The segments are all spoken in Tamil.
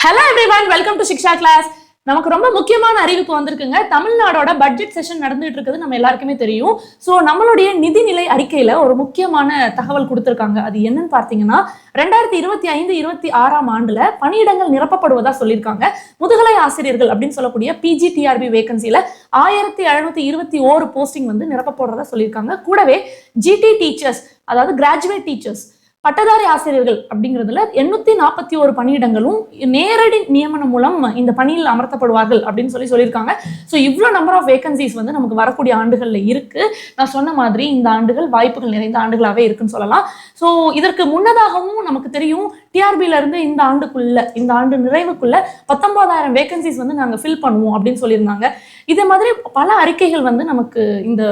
Hello everyone, welcome to Shiksha class. நமக்கு ரொம்ப முக்கியமான அறிவிப்பு வந்திருக்குங்க. தமிழ்நாடோட பட்ஜெட் செஷன் நடந்துட்டு இருக்குது நம்ம எல்லாருக்குமே தெரியும். ஸோ நம்மளுடைய நிதிநிலை அறிக்கையில ஒரு முக்கியமான தகவல் கொடுத்திருக்காங்க. அது என்னன்னு பார்த்தீங்கன்னா 2025-26 ஆண்டுல பணியிடங்கள் நிரப்பப்படுவதா சொல்லியிருக்காங்க. முதுகலை ஆசிரியர்கள் அப்படின்னு சொல்லக்கூடிய PGTRB வேகன்சில 1721 போஸ்டிங் வந்து நிரப்பப்படுறதா சொல்லியிருக்காங்க. கூடவே GT டீச்சர்ஸ் அதாவது கிராஜுவேட் டீச்சர்ஸ் பட்டதாரி ஆசிரியர்கள் அப்படிங்கிறதுல 841 பணியிடங்களும் நேரடி நியமனம் மூலம் இந்த பணியில் அமர்த்தப்படுவார்கள் அப்படின்னு சொல்லியிருக்காங்க. ஸோ இவ்வளோ நம்பர் ஆஃப் வேகன்சிஸ் வந்து நமக்கு வரக்கூடிய ஆண்டுகள்ல இருக்கு. நான் சொன்ன மாதிரி இந்த ஆண்டுகள் வாய்ப்புகள் நிறைந்த ஆண்டுகளாகவே இருக்குன்னு சொல்லலாம். ஸோ இதற்கு முன்னதாகவும் நமக்கு தெரியும் டிஆர்பில இருந்து இந்த ஆண்டு நிறைவுக்குள்ள 19,000 வேகன்சிஸ் வந்து நாங்கள் ஃபில் பண்ணுவோம் அப்படின்னு சொல்லியிருந்தாங்க. இதே மாதிரி பல அறிக்கைகள் வந்து நமக்கு இந்த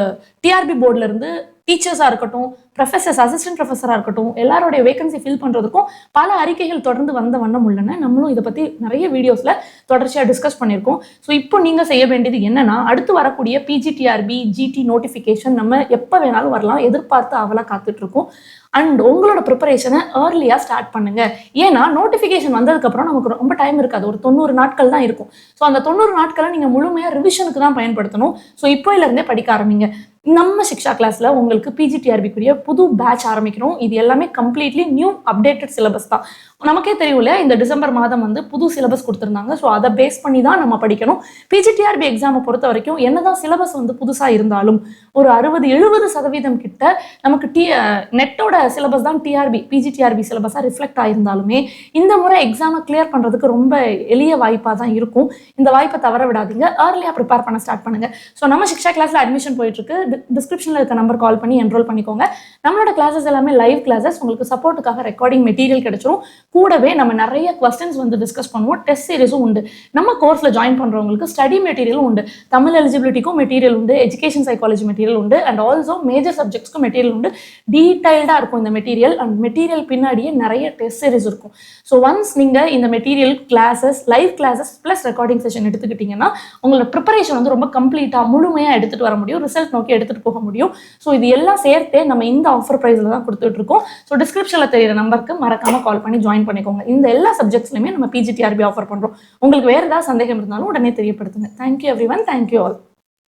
டிஆர்பி போர்டுல இருந்து டீச்சர்ஸா இருக்கட்டும், ப்ரொஃபசர்ஸ், அசிஸ்டன்ட் ப்ரொஃபஸரா இருக்கட்டும், எல்லாருடைய வேகன்சி ஃபில் பண்றதுக்கும் பல அறிக்கைகள் தொடர்ந்து வந்த வண்ணம் உள்ளன. நம்மளும் இதை பத்தி நிறைய வீடியோஸ்ல தொடர்ச்சியா டிஸ்கஸ் பண்ணியிருக்கோம். ஸோ இப்போ நீங்க செய்ய வேண்டியது என்னன்னா, அடுத்து வரக்கூடிய PGTRB GT நோட்டிபிகேஷன் நம்ம எப்ப வேணாலும் வரலாம், எதிர்பார்த்து அவளா காத்துட்டு இருக்கோம். அண்ட் உங்களோட ப்ரிப்பரேஷனை ஏர்லியா ஸ்டார்ட் பண்ணுங்க. ஏன்னா நோட்டிஃபிகேஷன் வந்ததுக்கு அப்புறம் நமக்கு ரொம்ப டைம் இருக்காது, ஒரு 90 நாட்கள் தான் இருக்கும். ஸோ அந்த 90 நாட்களை நீங்க முழுமையா ரிவிஷனுக்கு தான் பயன்படுத்தணும். ஸோ இப்போல இருந்தே படிக்க ஆரம்பிங்க. நம்ம சிக்ஷா கிளாஸ்ல உங்களுக்கு PGTRBக்குரிய புது பேட்ச் ஆரம்பிக்கிறோம். இது எல்லாமே கம்ப்ளீட்லி நியூ அப்டேட்டட் சிலபஸ் தான். நமக்கே தெரியும்ல, இந்த டிசம்பர் மாதம் வந்து புது சிலபஸ் கொடுத்துருந்தாங்க. ஸோ அதை பேஸ் பண்ணி தான் நம்ம படிக்கணும். PGTRB எக்ஸாமை பொறுத்த வரைக்கும் என்னதான் சிலபஸ் வந்து புதுசா இருந்தாலும் ஒரு 60-70% கிட்ட நமக்கு நெட்டோட சிலபஸ் தான் PGTRB சிலபஸா ரிஃப்ளெக்ட் ஆயிருந்தாலுமே இந்த முறை எக்ஸாமை கிளியர் பண்றதுக்கு ரொம்ப எளிய வாய்ப்பா தான் இருக்கும். இந்த வாய்ப்பை தவற விடாதீங்க. ஏர்லியா ப்ரிப்பேர் பண்ண ஸ்டார்ட் பண்ணுங்க. ஸோ நம்ம சிக்ஷா கிளாஸ்ல அட்மிஷன் போயிட்டு இருக்கு. டிஸ்கிரிப்ஷன்ல இருக்க நம்பர் கால் பண்ணி என்ரோல் பண்ணிக்கோங்க. நம்மளோட கிளாஸஸ் எல்லாமே லைவ் கிளாஸஸ். உங்களுக்கு சப்போர்ட்டுக்காக ரெக்கார்டிங் மெட்டீரியல் கிடைச்சிரும். கூடவே நம்ம நிறைய क्वेश्चंस வந்து டிஸ்கஸ் பண்ணுவோம். டெஸ்ட் சீரிஸும் உண்டு. நம்ம கோர்ஸ்ல ஜாயின் பண்றவங்களுக்கு ஸ்டடி மெட்டீரியலும் உண்டு. தமிழ் எலிஜிபிலிட்டிக்கும் மெட்டீரியல் உண்டு, எஜுகேஷன் சைக்காலஜி மெட்டீரியல் உண்டு, அண்ட் ஆல்சோ மேஜர் சப்ஜெக்ட்ஸ்க்கும் மெட்டீரியல் உண்டு. டீடைல்டா இருக்கும் இந்த மெட்டீரியல். அண்ட் மெட்டீரியல் பின்னாடியே நிறைய டெஸ்ட் சீரிஸ் இருக்கும். ஸோ ஒன்ஸ் நீங்க இந்த material classes, live classes plus recording session எடுத்துக்கிட்டீங்கன்னா உங்களோட ப்ரிப்பரேஷன் வந்து ரொம்ப கம்ப்ளீட்டா முழுமையா எடுத்துட்டு வர முடியும், ரிசல்ட் நோக்கி எடுத்துட்டு போக முடியும். ஸோ இது எல்லாம் சேர்த்தே நம்ம இந்த ஆஃபர் பிரைஸ்ல தான் கொடுத்துட்டு இருக்கோம். ஸோ டிஸ்கிரிப்ஷன்ல தெரியுற நம்பருக்கு மறக்காம கால் பண்ணி ஜாயின் பண்ணிக்கோங்க. இந்த எல்லா சப்ஜெக்ட்ஸ்லயுமே நம்ம PGTRB ஆஃபர் பண்றோம். உங்களுக்கு வேற ஏதாவது சந்தேகம் இருந்தாலும் உடனே தெரியப்படுத்துங்க. Thank you everyone. Thank you all.